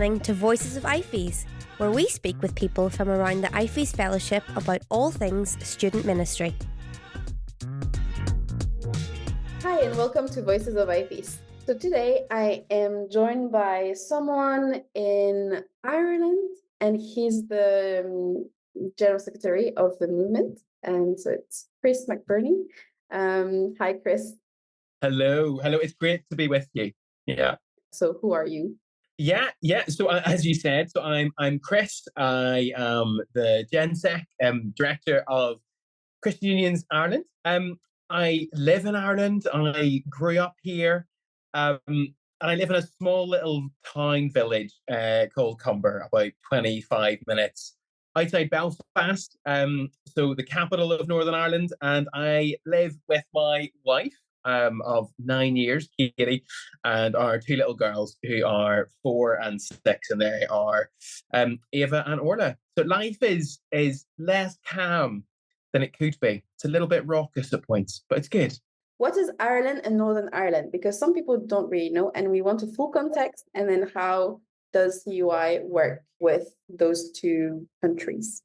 listening to Voices of IFES, where we speak with people from around the IFES Fellowship about all things student ministry. Hi, and welcome to Voices of IFES. So today I am joined by someone in Ireland, and he's the General Secretary of the movement. And so it's Chris McBurney. Hi, Chris. Hello. It's great to be with you. Yeah. So who are you? Yeah. So as you said, I'm Chris. I am the GenSec director of Christian Unions Ireland. I live in Ireland. I grew up here, and I live in a small little town village called Cumber, about 25 minutes outside Belfast. So the capital of Northern Ireland, and I live with my wife of 9 years, Katie, and our two little girls who are 4 and 6, and they are Ava and Orla. So life is less calm than it could be. It's a little bit raucous at points, but it's good. What is Ireland and Northern Ireland? Because some people don't really know, and we want a full context, and then how does UI work with those two countries?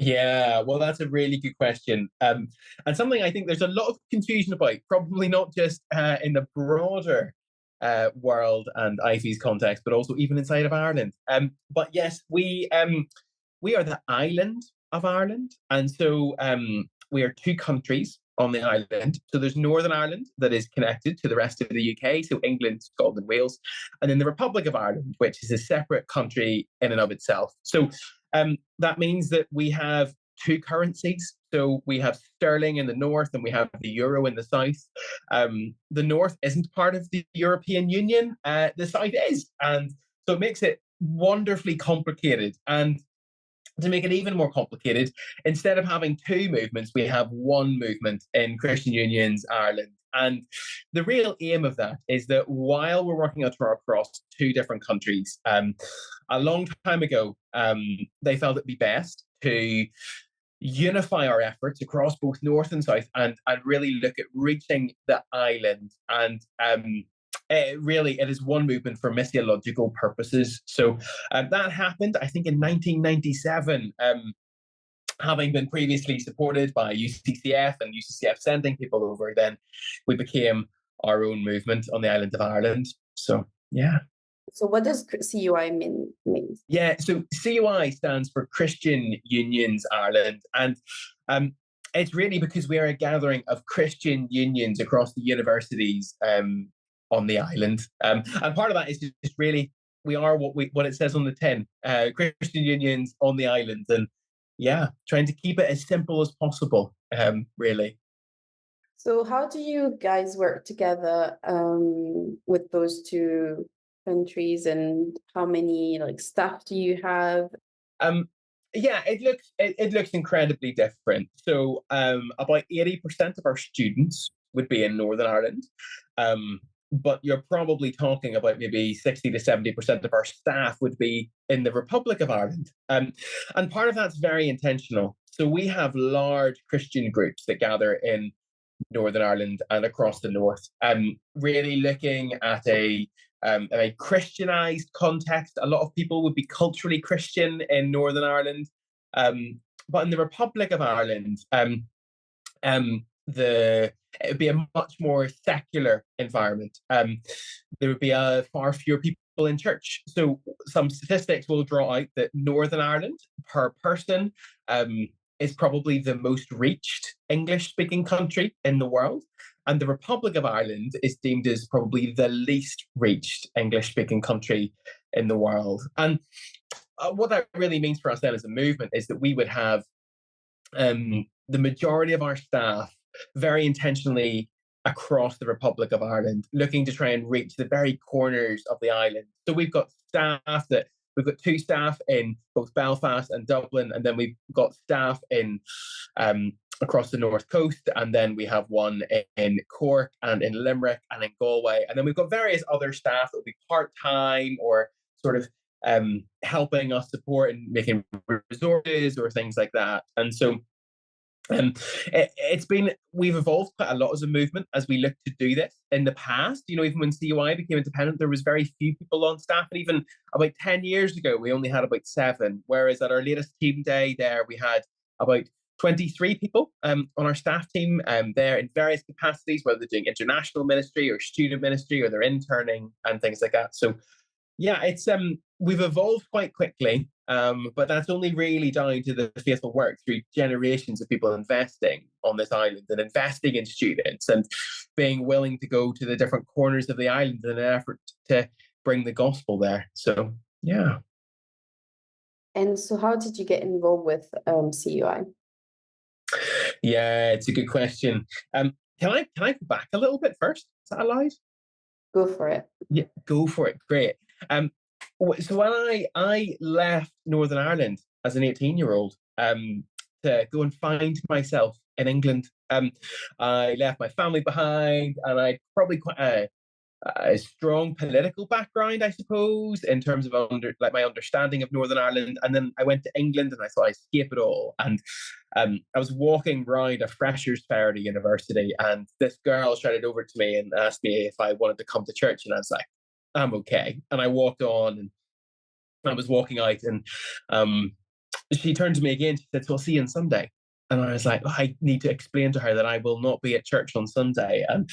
Yeah, well, that's a really good question. And something I think there's a lot of confusion about, probably not just in the broader world and IFES context, but also even inside of Ireland. But yes, we are the island of Ireland. And so we are two countries on the island. So there's Northern Ireland that is connected to the rest of the UK, so England, Scotland, Wales, and then the Republic of Ireland, which is a separate country in and of itself. So that means that we have two currencies. So we have sterling in the north and we have the euro in the south. The north isn't part of the European Union. The south is. And so it makes it wonderfully complicated. And to make it even more complicated, instead of having two movements, we have one movement in Christian Unions Ireland. And the real aim of that is that while we're working across two different countries, a long time ago, they felt it'd be best to unify our efforts across both north and south and really look at reaching the island. And it is one movement for missiological purposes. So that happened, I think, in 1997. Having been previously supported by UCCF and UCCF sending people over, then we became our own movement on the island of Ireland. So, yeah. So what does CUI mean? Yeah, so CUI stands for Christian Unions Ireland. And it's really because we are a gathering of Christian unions across the universities on the island. And part of that is just really, we are what it says on the tin, Christian unions on the island. And yeah, trying to keep it as simple as possible, really. So how do you guys work together with those two countries, and how many staff do you have? Yeah, it looks incredibly different. So about 80% of our students would be in Northern Ireland. But you're probably talking about maybe 60 to 70% of our staff would be in the Republic of Ireland. And part of that's very intentional. So we have large Christian groups that gather in Northern Ireland and across the north, really looking at a Christianized context. A lot of people would be culturally Christian in Northern Ireland. But in the Republic of Ireland, it would be a much more secular environment. There would be far fewer people in church. So some statistics will draw out that Northern Ireland per person is probably the most reached English-speaking country in the world. And the Republic of Ireland is deemed as probably the least reached English-speaking country in the world. And what that really means for us then as a movement is that we would have the majority of our staff very intentionally across the Republic of Ireland, looking to try and reach the very corners of the island. So we've got two staff in both Belfast and Dublin, and then we've got staff in across the north coast, and then we have one in Cork and in Limerick and in Galway, and then we've got various other staff that will be part-time or sort of helping us support and making resources or things like that. And so We've evolved quite a lot as a movement as we look to do this. In the past, even when CUI became independent, there was very few people on staff, and even about 10 years ago, we only had about 7. Whereas at our latest team day there, we had about 23 people on our staff team there in various capacities, whether they're doing international ministry or student ministry, or they're interning and things like that. So yeah, it's we've evolved quite quickly, but that's only really down to the faithful work through generations of people investing on this island and investing in students and being willing to go to the different corners of the island in an effort to bring the gospel there. So yeah. And so how did you get involved with CUI? Yeah, it's a good question. Can I go back a little bit first? Is that allowed? Go for it. Yeah, go for it. Great. So when I left Northern Ireland as an 18-year-old to go and find myself in England, I left my family behind, and I probably quite a strong political background, I suppose, in terms of my understanding of Northern Ireland. And then I went to England, and I thought I'd escape it all. And I was walking around a freshers' fair at a university, and this girl shouted over to me and asked me if I wanted to come to church, and I was like, I'm okay. And I walked on, and I was walking out, and she turned to me again. She said, "So I'll see you on Sunday." And I was like, I need to explain to her that I will not be at church on Sunday. And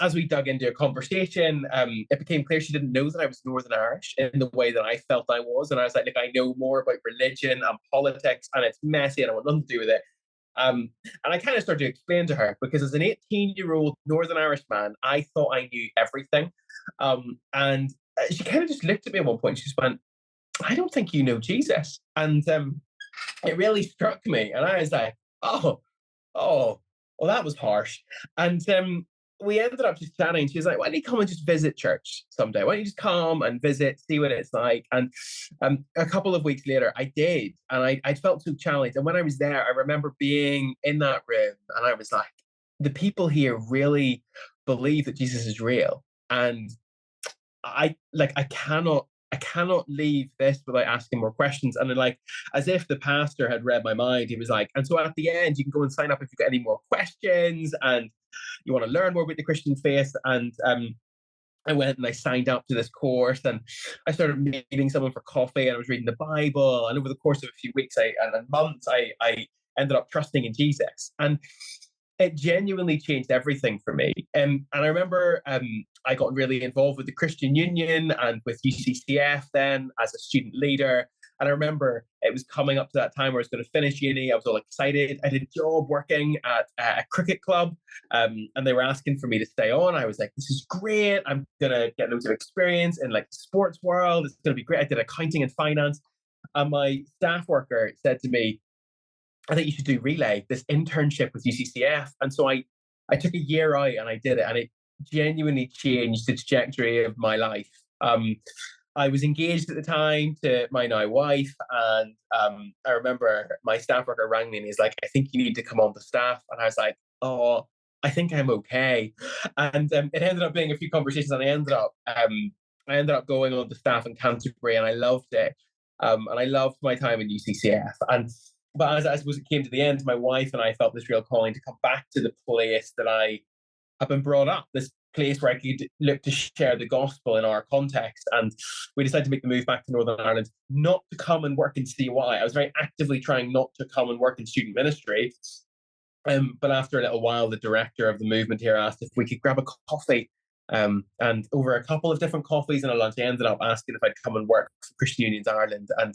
as we dug into a conversation, it became clear she didn't know that I was Northern Irish in the way that I felt I was. And I was like, look, I know more about religion and politics, and it's messy, and I want nothing to do with it. And I kind of started to explain to her, because as an 18-year-old Northern Irish man, I thought I knew everything. And she kind of just looked at me at one point. She just went, I don't think you know Jesus. And it really struck me. And I was like, oh, well, that was harsh. And we ended up just chatting. She was like, why don't you come and just visit church someday? Why don't you just come and visit, see what it's like? And a couple of weeks later, I did. And I felt so challenged. And when I was there, I remember being in that room, and I was like, the people here really believe that Jesus is real. And I cannot leave this without asking more questions. And then, like, as if the pastor had read my mind, he was like, and so at the end, you can go and sign up if you've got any more questions and you want to learn more about the Christian faith. And I went and I signed up to this course, and I started meeting someone for coffee, and I was reading the Bible. And over the course of a few weeks and months, I ended up trusting in Jesus. And it genuinely changed everything for me. And I remember I got really involved with the Christian Union and with UCCF then as a student leader. And I remember it was coming up to that time where I was going to finish uni. I was all excited. I did a job working at a cricket club, and they were asking for me to stay on. I was like, this is great. I'm going to get loads of experience in like the sports world. It's going to be great. I did accounting and finance. And my staff worker said to me, I think you should do Relay, this internship with UCCF. And so I took a year out and I did it, and it genuinely changed the trajectory of my life. I was engaged at the time to my now wife, and I remember my staff worker rang me and he's like, I think you need to come on the staff. And I was like, oh, I think I'm okay. And it ended up being a few conversations, and I ended up going on the staff in Canterbury, and I loved it. And I loved my time in UCCF. But as I suppose it came to the end, my wife and I felt this real calling to come back to the place that I have been brought up, this place where I could look to share the gospel in our context. And we decided to make the move back to Northern Ireland, not to come and work in CUI. I was very actively trying not to come and work in student ministry. But after a little while, the director of the movement here asked if we could grab a coffee. And over a couple of different coffees and a lunch, I ended up asking if I'd come and work for Christian Unions Ireland. And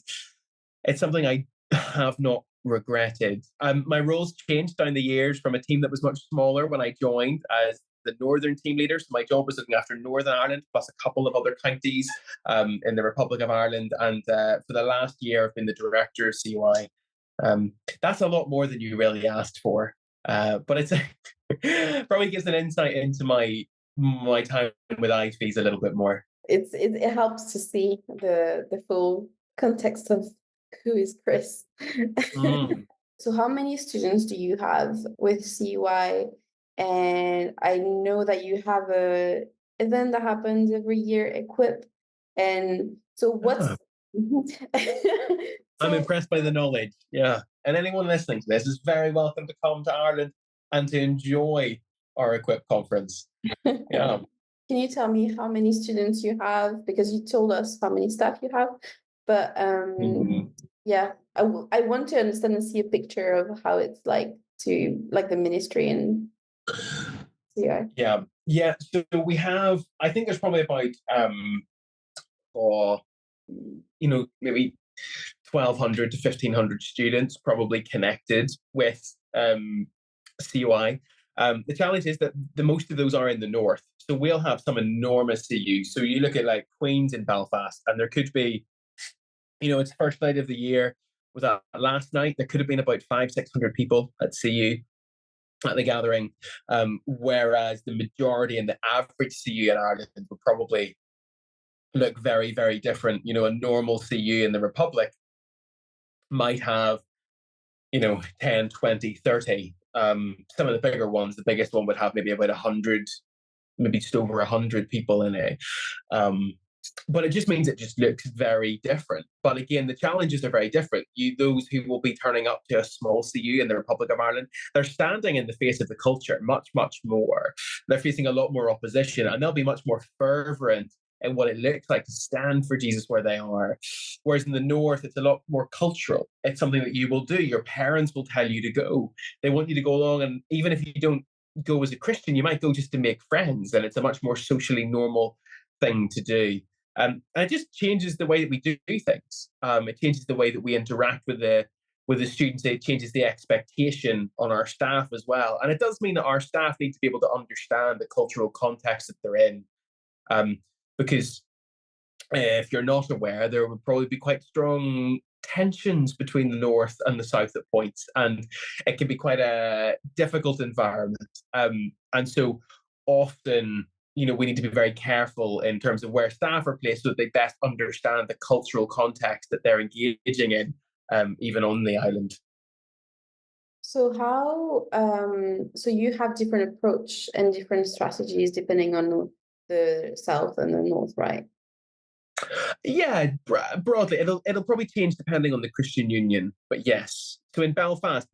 it's something I have not regretted. My roles changed down the years from a team that was much smaller when I joined as the Northern team leader. So my job was looking after Northern Ireland plus a couple of other counties in the Republic of Ireland. And for the last year, I've been the director of CUI. That's a lot more than you really asked for. But it's probably gives an insight into my time with IFES a little bit more. It helps to see the full context of who is Chris. So how many students do you have with CUI? And I know that you have a event that happens every year, Equip. And so what's I'm impressed by the knowledge. Yeah. And anyone listening to this is very welcome to come to Ireland and to enjoy our Equip conference. Yeah. Can you tell me how many students you have? Because you told us how many staff you have, but yeah, I want to understand and see a picture of how it's like to like the ministry and yeah. So we have, I think there's probably about maybe 1,200 to 1,500 students probably connected with COI. The challenge is that the most of those are in the north. So we'll have some enormous CUs. So you look at like Queen's in Belfast, and there could be, it's first night of the year. Was that last night? There could have been about 500-600 people at CU at the gathering, whereas the majority and the average CU in Ireland would probably look very, very different. A normal CU in the Republic might have 10, 20, 30. Some of the bigger ones, the biggest one would have maybe about 100, maybe just over 100 people in it. But it just means it just looks very different. But again, the challenges are very different. Those who will be turning up to a small CU in the Republic of Ireland, they're standing in the face of the culture much, much more. They're facing a lot more opposition, and they'll be much more fervent in what it looks like to stand for Jesus where they are. Whereas in the north, it's a lot more cultural. It's something that you will do. Your parents will tell you to go. They want you to go along, and even if you don't go as a Christian, you might go just to make friends, and it's a much more socially normal thing to do. And it just changes the way that we do things. It changes the way that we interact with the students. It changes the expectation on our staff as well. And it does mean that our staff need to be able to understand the cultural context that they're in. Because if you're not aware, there would probably be quite strong tensions between the north and the south at points, and it can be quite a difficult environment. And so often, we need to be very careful in terms of where staff are placed so that they best understand the cultural context that they're engaging in, even on the island. So how, so you have different approach and different strategies depending on the south and the north, right? Yeah, broadly, it'll probably change depending on the Christian Union, but yes. So in Belfast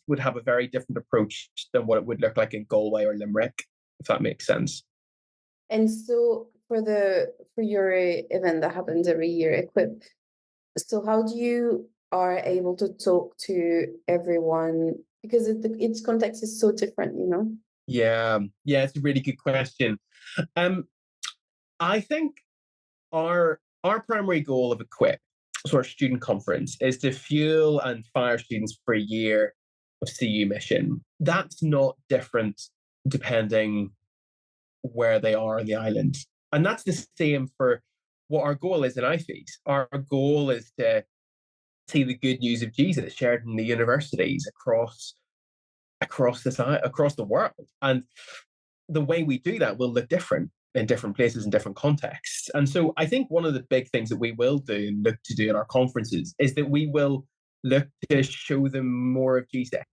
would have a very different approach than what it would look like in Galway or Limerick, if that makes sense. And so for your event that happens every year, Equip, so how do you are able to talk to everyone, because its context is so different, Yeah, it's a really good question. I think our primary goal of Equip, so our student conference, is to fuel and fire students for a year of CU mission. That's not different depending where they are on the island. And that's the same for what our goal is in IFES. Our goal is to see the good news of Jesus shared in the universities across the world. And the way we do that will look different in different places and different contexts. And so I think one of the big things that we will do and look to do in our conferences is that we will look to show them more of Jesus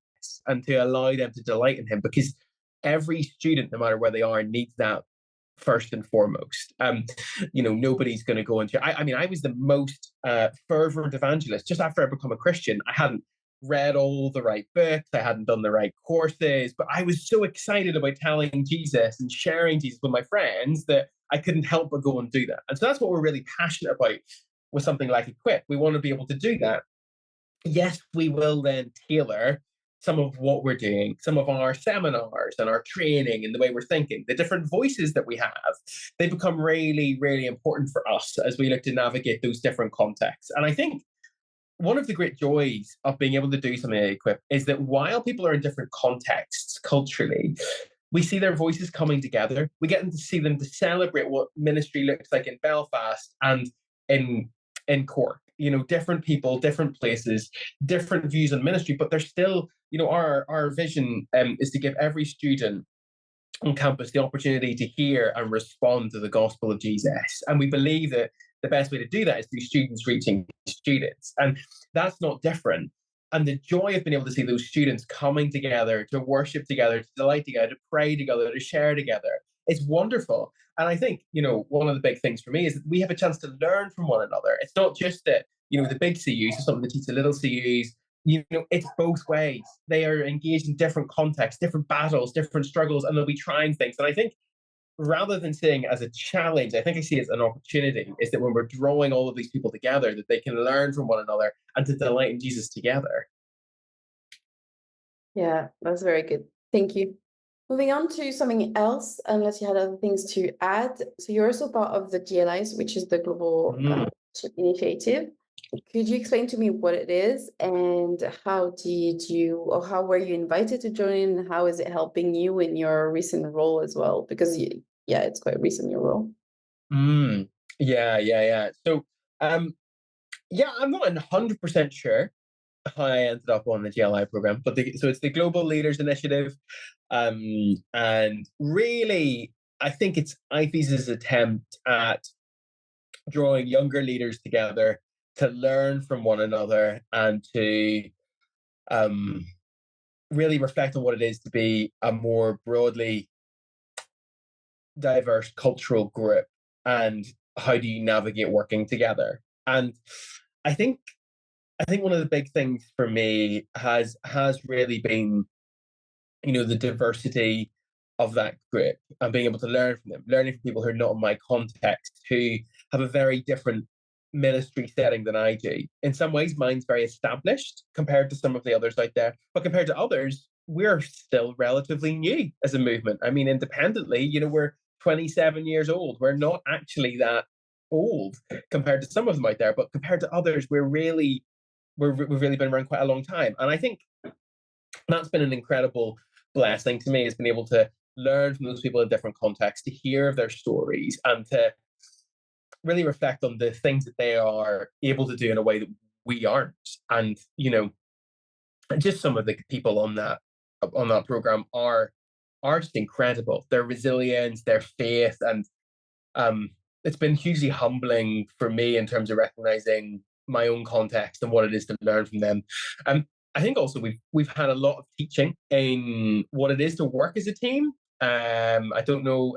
and to allow them to delight in him, because every student, no matter where they are, needs that first and foremost. Nobody's going to go into. I was the most fervent evangelist just after I become a Christian. I hadn't read all the right books, I hadn't done the right courses, but I was so excited about telling Jesus and sharing Jesus with my friends that I couldn't help but go and do that. And so that's what we're really passionate about with something like Equip. We want to be able to do that. Yes, we will then tailor some of what we're doing, some of our seminars and our training and the way we're thinking, the different voices that we have. They become really, really important for us as we look to navigate those different contexts. And I think one of the great joys of being able to do something like Equip is that while people are in different contexts culturally, we see their voices coming together. We get to see them to celebrate what ministry looks like in Belfast and in Cork. Different people, different places, different views on ministry, but there's still, our vision is to give every student on campus the opportunity to hear and respond to the gospel of Jesus. And we believe that the best way to do that is through students reaching students. And that's not different. And the joy of being able to see those students coming together to worship together, to delight together, to pray together, to share together, it's wonderful. And I think, one of the big things for me is that we have a chance to learn from one another. It's not just that the big CUs, so some of the teach the little CUs. It's both ways. They are engaged in different contexts, different battles, different struggles, and they'll be trying things. And I think rather than seeing it as a challenge, I think I see it as an opportunity, is that when we're drawing all of these people together, that they can learn from one another and to delight in Jesus together. Yeah, that's very good. Thank you. Moving on to something else, unless you had other things to add. So you're also part of the GLIs, which is the Global Leadership Initiative. Could you explain to me what it is and how were you invited to join? And how is it helping you in your recent role as well? Because it's quite recent, your role. Yeah. So, I'm not 100% sure how I ended up on the GLI program, but so it's the Global Leaders Initiative, and really, I think it's IFES's attempt at drawing younger leaders together to learn from one another and to really reflect on what it is to be a more broadly diverse cultural group, and how do you navigate working together. And I think one of the big things for me has really been, the diversity of that group and being able to learn from them, learning from people who are not in my context, who have a very different ministry setting than I do. In some ways, mine's very established compared to some of the others out there, but compared to others, we're still relatively new as a movement. I mean, independently, we're 27 years old. We're not actually that old compared to some of them out there, but compared to others, we've really been around quite a long time. And I think that's been an incredible blessing to me, has been able to learn from those people in different contexts, to hear their stories, and to really reflect on the things that they are able to do in a way that we aren't. And just some of the people on that program are just incredible. Their resilience, their faith, and it's been hugely humbling for me in terms of recognizing my own context and what it is to learn from them. I think also we've had a lot of teaching in what it is to work as a team. I don't know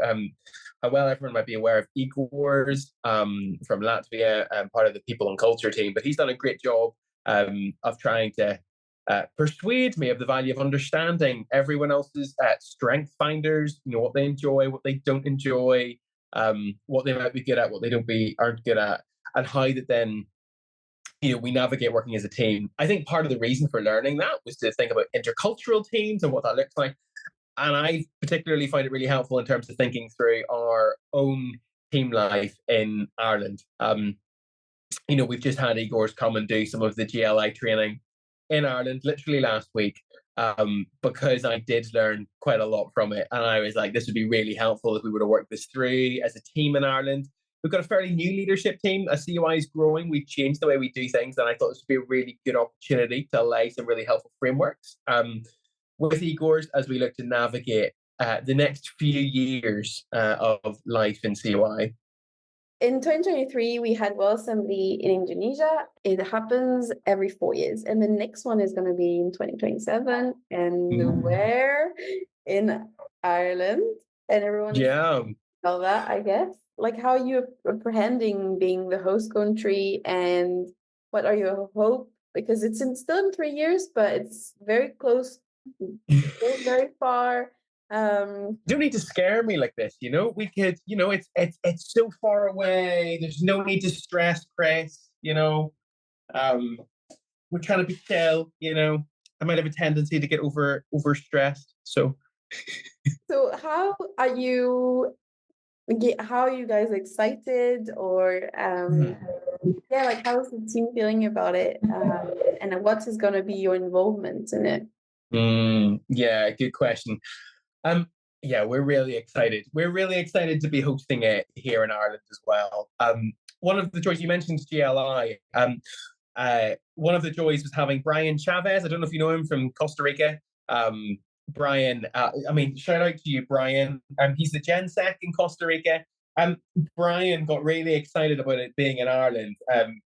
how well everyone might be aware of Igor's from Latvia, part of the people and culture team, but he's done a great job of trying to persuade me of the value of understanding everyone else's strength finders, what they enjoy, what they don't enjoy, what they might be good at, what they aren't good at, and how that then we navigate working as a team. I think part of the reason for learning that was to think about intercultural teams and what that looks like. And I particularly find it really helpful in terms of thinking through our own team life in Ireland. We've just had Igor's come and do some of the GLI training in Ireland literally last week, because I did learn quite a lot from it. And I was like, this would be really helpful if we were to work this through as a team in Ireland. We've got a fairly new leadership team. As COI is growing, we've changed the way we do things, and I thought this would be a really good opportunity to lay some really helpful frameworks with Igor's as we look to navigate the next few years of life in COI. In 2023, we had World Assembly in Indonesia. It happens every 4 years, and the next one is going to be in 2027. And where? In Ireland. And everyone's all that, I guess. Like, how are you apprehending being the host country, and what are your hopes? Because it's still in 3 years, but it's very close, still very far. You don't need to scare me like this. We could, it's so far away. There's no need to stress, Chris. We're trying to be chill. I might have a tendency to get over stressed. So how are you? How are you guys excited, or like, how is the team feeling about it, and what is going to be your involvement in it? Yeah, good question. We're really excited. We're really excited to be hosting it here in Ireland as well. One of the joys you mentioned, GLI. One of the joys was having Brian Chavez. I don't know if you know him, from Costa Rica. Brian, shout out to you, Brian. He's the GenSec in Costa Rica. Brian got really excited about it being in Ireland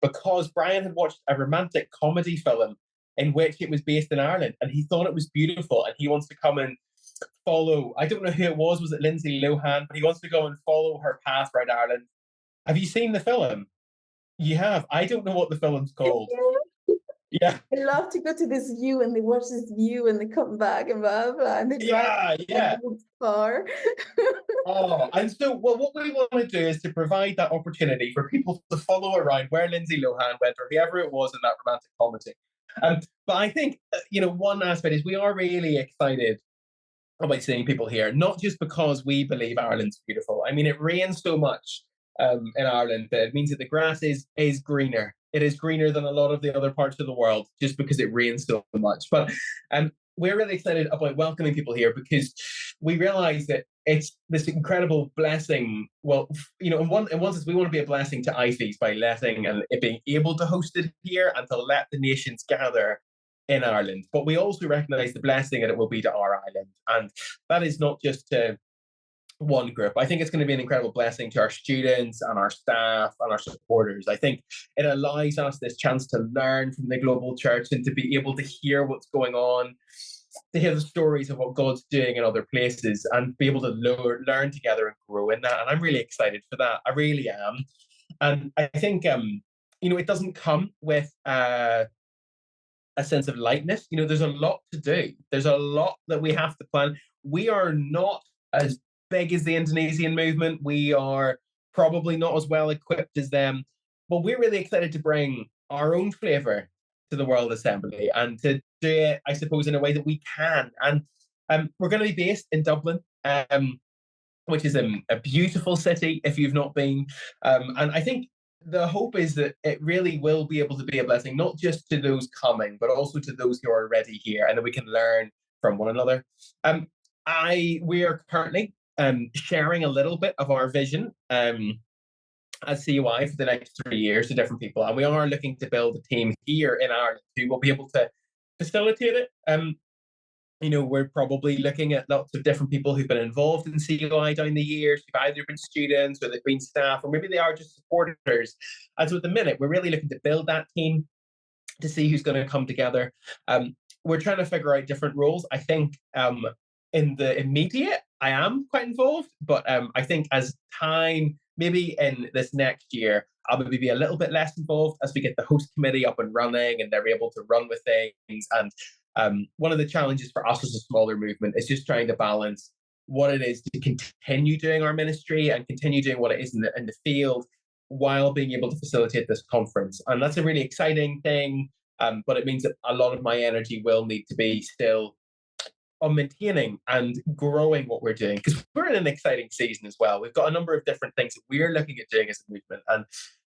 because Brian had watched a romantic comedy film in which it was based in Ireland, and he thought it was beautiful, and he wants to come and follow. I don't know who it was it Lindsay Lohan? But he wants to go and follow her path around Ireland. Have you seen the film? You have. I don't know what the film's called. Yeah, I love to go to this view and they watch this view and they come back and blah blah and they drive yeah. an old car. Oh, and so, well, what we want to do is to provide that opportunity for people to follow around where Lindsay Lohan went or whoever it was in that romantic comedy. But I think, one aspect is we are really excited about seeing people here, not just because we believe Ireland's beautiful. I mean, it rains so much in Ireland that it means that the grass is greener. It is greener than a lot of the other parts of the world just because it rains so much. But we're really excited about welcoming people here because we realize that it's this incredible blessing. Well, in one sense, we want to be a blessing to IFES by letting and being able to host it here and to let the nations gather in Ireland. But we also recognise the blessing that it will be to our island. And that is not just to one group. I think it's going to be an incredible blessing to our students and our staff and our supporters. I think it allows us this chance to learn from the global church and to be able to hear what's going on, to hear the stories of what God's doing in other places and be able to learn together and grow in that. And I'm really excited for that. I really am. And I think, it doesn't come with a sense of lightness. There's a lot to do. There's a lot that we have to plan. We are not as big as the Indonesian movement. We are probably not as well equipped as them, but we're really excited to bring our own flavour to the World Assembly and to do it, I suppose, in a way that we can. And we're going to be based in Dublin, which is a beautiful city if you've not been. And I think the hope is that it really will be able to be a blessing, not just to those coming, but also to those who are already here, and that we can learn from one another. We are currently sharing a little bit of our vision as COI for the next 3 years to different people, and we are looking to build a team here in Ireland who will be able to facilitate it. We're probably looking at lots of different people who've been involved in COI down the years, who've either been students or they've been staff, or maybe they are just supporters. And so at the minute, we're really looking to build that team to see who's going to come together. We're trying to figure out different roles. I think in the immediate, I am quite involved, but I think as time, maybe in this next year, I'll maybe be a little bit less involved as we get the host committee up and running and they're able to run with things. And one of the challenges for us as a smaller movement is just trying to balance what it is to continue doing our ministry and continue doing what it is in the field while being able to facilitate this conference. And that's a really exciting thing, but it means that a lot of my energy will need to be still on maintaining and growing what we're doing, because we're in an exciting season as well. We've got a number of different things that we're looking at doing as a movement, and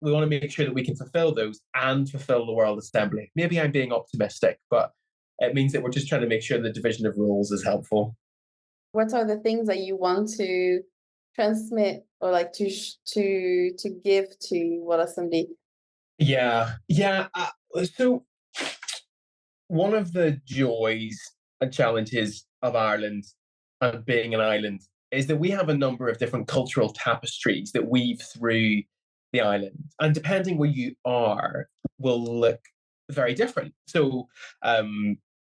we want to make sure that we can fulfill those and fulfill the World Assembly. Maybe I'm being optimistic, but it means that we're just trying to make sure the division of roles is helpful. What are the things that you want to transmit or like to give to World Assembly? Yeah. So one of the joys and challenges of Ireland and being an island is that we have a number of different cultural tapestries that weave through the island, and depending where you are, will look very different. So,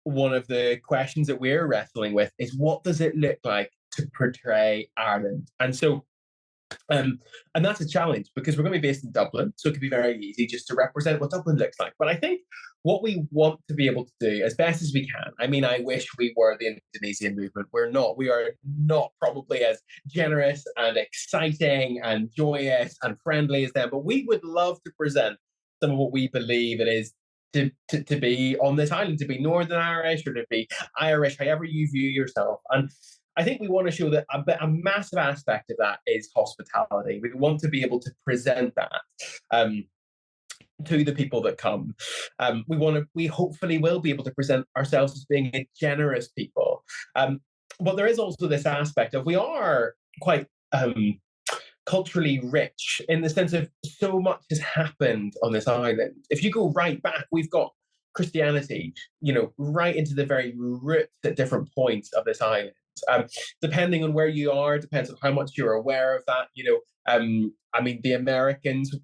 one of the questions that we're wrestling with is, what does it look like to portray Ireland? And so, and that's a challenge because we're going to be based in Dublin, so it could be very easy just to represent what Dublin looks like. But I think what we want to be able to do as best as we can, I mean, I wish we were the Indonesian movement. We're not. We are not probably as generous and exciting and joyous and friendly as them, but we would love to present some of what we believe it is to be on this island, to be Northern Irish or to be Irish, however you view yourself. And I think we want to show that a massive aspect of that is hospitality. We want to be able to present that to the people that come. We hopefully will be able to present ourselves as being a generous people. But there is also this aspect of we are quite culturally rich in the sense of so much has happened on this island. If you go right back, we've got Christianity, right into the very roots at different points of this island. Depending on where you are, depends on how much you're aware of that. I mean, the Americans,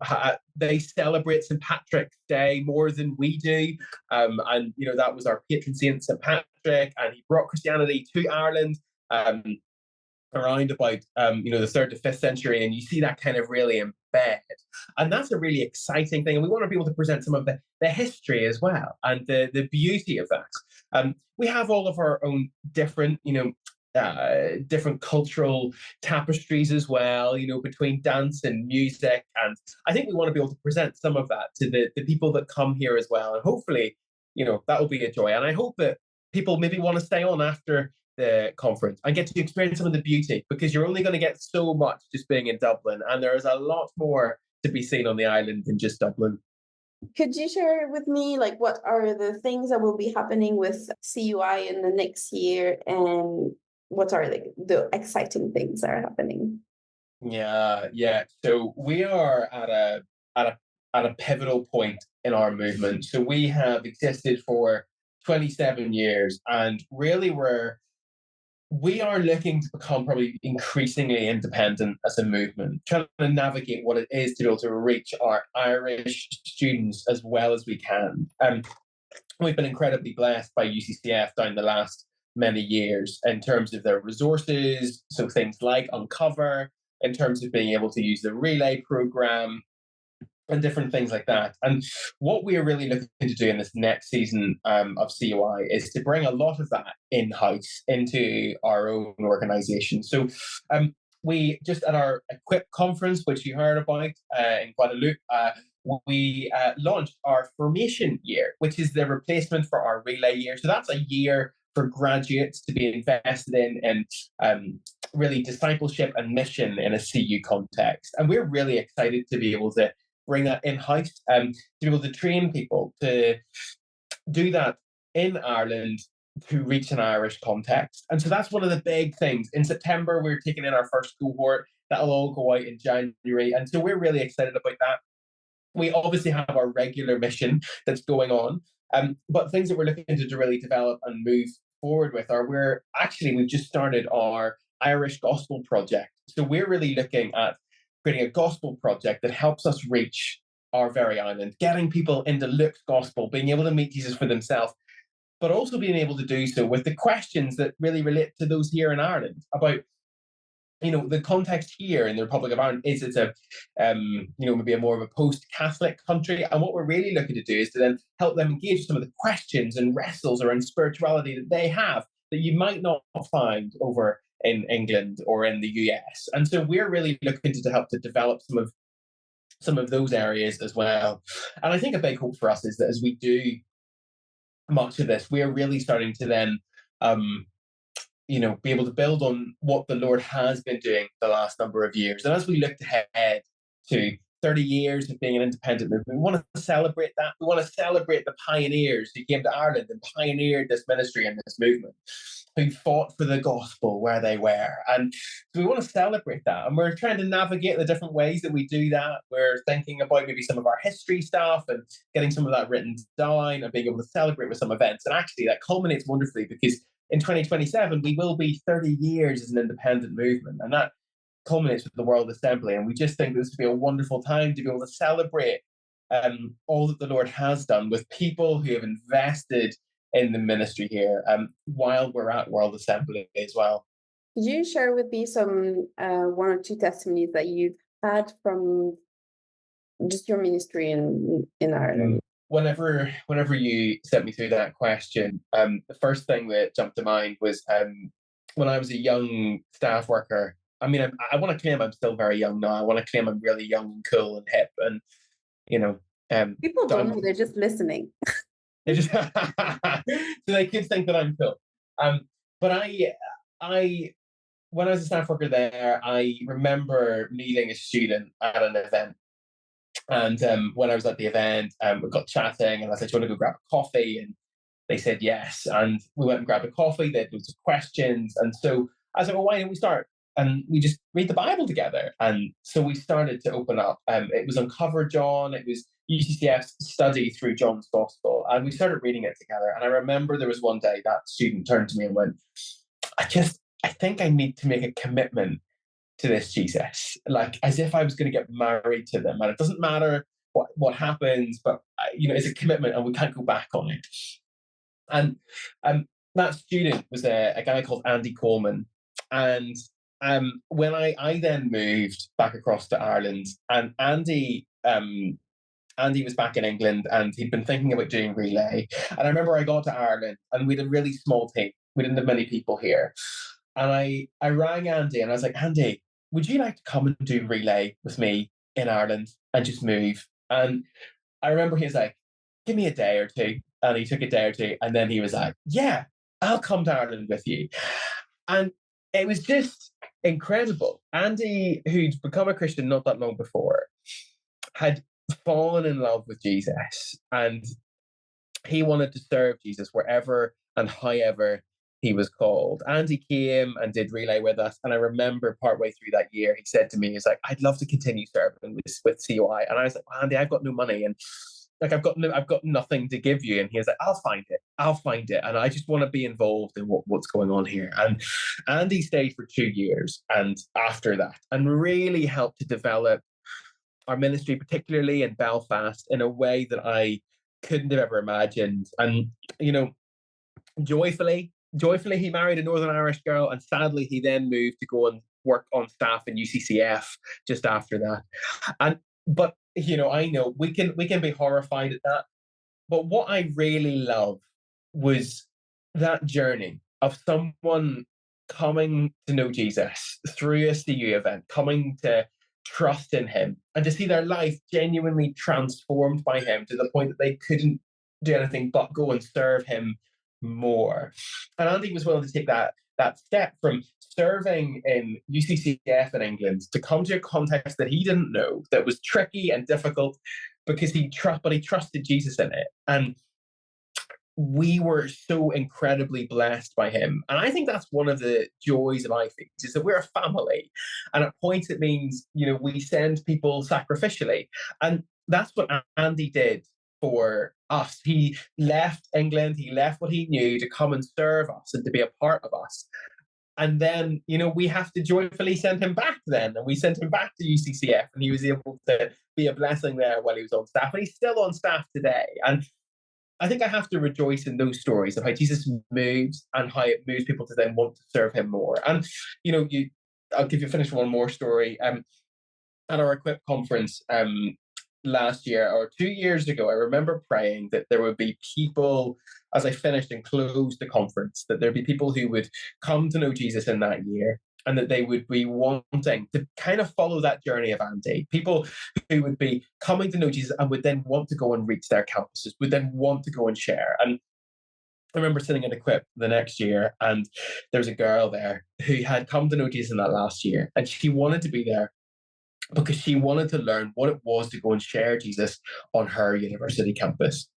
they celebrate St. Patrick's Day more than we do. And, that was our patron saint, St. Patrick, and he brought Christianity to Ireland. around about the 3rd to 5th century, and you see that kind of really embed, and that's a really exciting thing. And we want to be able to present some of the history as well, and the beauty of that. We have all of our own different different cultural tapestries as well, between dance and music, and I think we want to be able to present some of that to the people that come here as well, and hopefully that will be a joy. And I hope that people maybe want to stay on after the conference and get to experience some of the beauty, because you're only going to get so much just being in Dublin, and there is a lot more to be seen on the island than just Dublin. Could you share with me, like, what are the things that will be happening with CUI in the next year, and what are the exciting things that are happening? Yeah. So we are at a pivotal point in our movement. So we have existed for 27 years, and really we are looking to become probably increasingly independent as a movement, trying to navigate what it is to be able to reach our Irish students as well as we can. We've been incredibly blessed by UCCF down the last many years in terms of their resources, so things like Uncover, in terms of being able to use the Relay program, and different things like that. And what we are really looking to do in this next season of CUI is to bring a lot of that in-house into our own organisation. So we just at our Equip conference, which you heard about in Guadeloupe, we launched our formation year, which is the replacement for our relay year. So that's a year for graduates to be invested in really discipleship and mission in a CU context. And we're really excited to be able to bring that in-house, to be able to train people to do that in Ireland to reach an Irish context. And so that's one of the big things. In September, we're taking in our first cohort. That'll all go out in January. And so we're really excited about that. We obviously have our regular mission that's going on, but things that we're looking to really develop and move forward with are we've just started our Irish Gospel Project. So we're really looking at creating a gospel project that helps us reach our very island, getting people into Luke's gospel, being able to meet Jesus for themselves, but also being able to do so with the questions that really relate to those here in Ireland about, the context here in the Republic of Ireland is it's a, maybe a more of a post-Catholic country. And what we're really looking to do is to then help them engage some of the questions and wrestles around spirituality that they have that you might not find over in England or in the US. And so we're really looking to help to develop some of those areas as well. And I think a big hope for us is that as we do much of this, we're really starting to then be able to build on what the Lord has been doing the last number of years. And as we look ahead to 30 years of being an independent movement, we want to celebrate that. We want to celebrate the pioneers who came to Ireland and pioneered this ministry and this movement, who fought for the gospel where they were. And so we want to celebrate that. And we're trying to navigate the different ways that we do that. We're thinking about maybe some of our history stuff and getting some of that written down and being able to celebrate with some events. And actually that culminates wonderfully because in 2027, we will be 30 years as an independent movement. And that culminates with the World Assembly. And we just think this would be a wonderful time to be able to celebrate all that the Lord has done with people who have invested in the ministry here while we're at World Assembly as well. Could you share with me some one or two testimonies that you've had from just your ministry in Ireland? Whenever you sent me through that question, the first thing that jumped to mind was when I was a young staff worker. I mean, I want to claim I'm still very young now. I want to claim I'm really young and cool and hip, and people don't know; they're just listening. They just so they could think that I'm cool. But I when I was a staff worker there, I remember meeting a student at an event. And when I was at the event, we got chatting, and I said, "Do you want to go grab a coffee?" And they said yes. And we went and grabbed a coffee. They had loads of questions. And so I said, "Well, why don't we start? And we just read the Bible together." And so we started to open up. It was Uncover John. It was UCCF's study through John's Gospel. And we started reading it together. And I remember there was one day that student turned to me and went, I think I need to make a commitment to this Jesus, like as if I was going to get married to them. And it doesn't matter what happens, but it's a commitment and we can't go back on it. And that student was a guy called Andy Coleman. And when I then moved back across to Ireland, and Andy was back in England and he'd been thinking about doing relay. And I remember I got to Ireland and we had a really small team. We didn't have many people here. And I rang Andy and I was like, Andy, would you like to come and do relay with me in Ireland and just move? And I remember he was like, give me a day or two. And he took a day or two. And then he was like, yeah, I'll come to Ireland with you. And it was just incredible. Andy, who'd become a Christian not that long before, had fallen in love with Jesus, and he wanted to serve Jesus wherever and however he was called. Andy came and did relay with us, and I remember partway through that year, he said to me, he's like, I'd love to continue serving with COI. And I was like, well, Andy, I've got no money, and like I've got nothing to give you. And he was like, I'll find it, and I just want to be involved in what's going on here. And Andy stayed for 2 years, and after that, and really helped to develop our ministry, particularly in Belfast, in a way that I couldn't have ever imagined. And, joyfully, he married a Northern Irish girl, and sadly, he then moved to go and work on staff in UCCF just after that. But I know we can be horrified at that. But what I really love was that journey of someone coming to know Jesus through a CU event, coming to trust in him, and to see their life genuinely transformed by him to the point that they couldn't do anything but go and serve him more. And Andy was willing to take that step from serving in UCCF in England to come to a context that he didn't know, that was tricky and difficult, because he trusted Jesus in it. And we were so incredibly blessed by him. And I think that's one of the joys of IFES, is that we're a family. And at points it means, we send people sacrificially. And that's what Andy did for us. He left England, he left what he knew to come and serve us and to be a part of us. And then, we have to joyfully send him back then. And we sent him back to UCCF, and he was able to be a blessing there while he was on staff. And he's still on staff today. And I think I have to rejoice in those stories of how Jesus moves and how it moves people to then want to serve him more. And, I'll finish one more story. At our Equip conference last year or 2 years ago, I remember praying that there would be people, as I finished and closed the conference, that there'd be people who would come to know Jesus in that year, and that they would be wanting to kind of follow that journey of Andy. People who would be coming to know Jesus and would then want to go and reach their campuses, would then want to go and share. And I remember sitting at Equip the next year, and there was a girl there who had come to know Jesus in that last year, and she wanted to be there because she wanted to learn what it was to go and share Jesus on her university campus.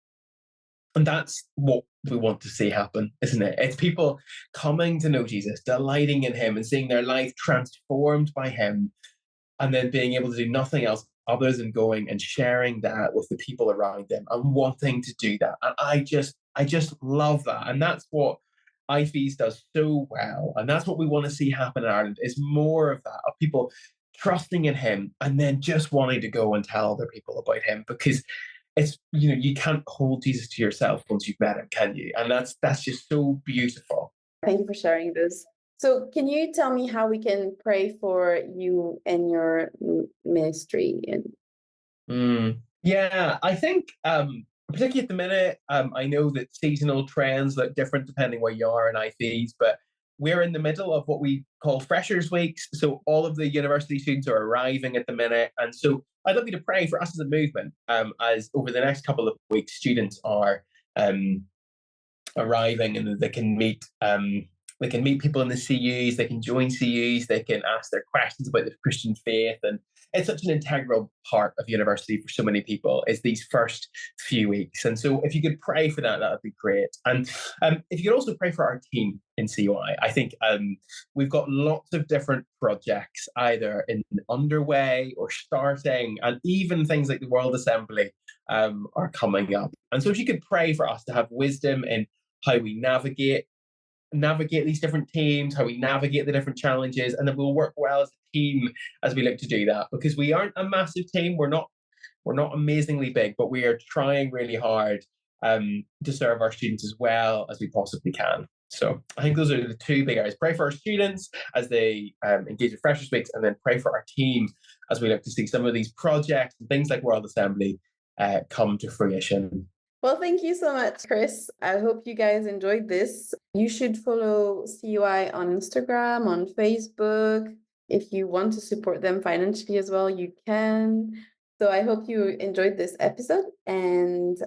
And that's what we want to see happen, isn't it? It's people coming to know Jesus, delighting in him, and seeing their life transformed by him, and then being able to do nothing else other than going and sharing that with the people around them and wanting to do that. And I just love that. And that's what IFES does so well. And that's what we want to see happen in Ireland, is more of that, of people trusting in him and then just wanting to go and tell other people about him, because it's, you can't hold Jesus to yourself once you've met him, can you? And that's just so beautiful. Thank you for sharing this. So can you tell me how we can pray for you and your ministry? Yeah, I think particularly at the minute, I know that seasonal trends look different depending where you are in IFES, but we're in the middle of what we call Freshers Weeks. So all of the university students are arriving at the minute. And so I'd love you to pray for us as a movement, as over the next couple of weeks, students are arriving, and they can meet people in the CUs, they can join CUs, they can ask their questions about the Christian faith. And it's such an integral part of university for so many people, is these first few weeks. And so if you could pray for that, that would be great. And if you could also pray for our team in CUI. I think we've got lots of different projects either underway or starting, and even things like the World Assembly are coming up. And so if you could pray for us to have wisdom in how we navigate these different teams, how we navigate the different challenges, and then we'll work well as a team as we look to do that, because we aren't a massive team. We're not amazingly big, but we are trying really hard to serve our students as well as we possibly can. So I think those are the two big areas. Pray for our students as they engage with Freshers Weeks, and then pray for our team as we look to see some of these projects and things like World Assembly come to fruition. Well, thank you so much, Chris. I hope you guys enjoyed this. You should follow CUI on Instagram, on Facebook. If you want to support them financially as well, you can. So I hope you enjoyed this episode. And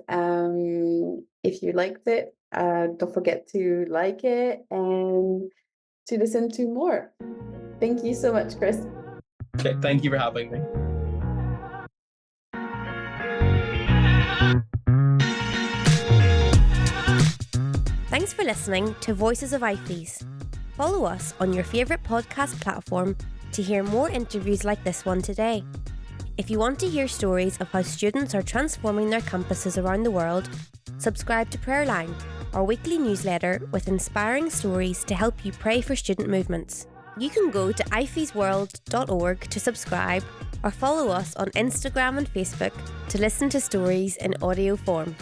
if you liked it, don't forget to like it and to listen to more. Thank you so much, Chris. Okay, thank you for having me. Thanks for listening to Voices of IFES. Follow us on your favourite podcast platform to hear more interviews like this one today. If you want to hear stories of how students are transforming their campuses around the world, subscribe to Prayer Line, our weekly newsletter with inspiring stories to help you pray for student movements. You can go to ifesworld.org to subscribe or follow us on Instagram and Facebook to listen to stories in audio form.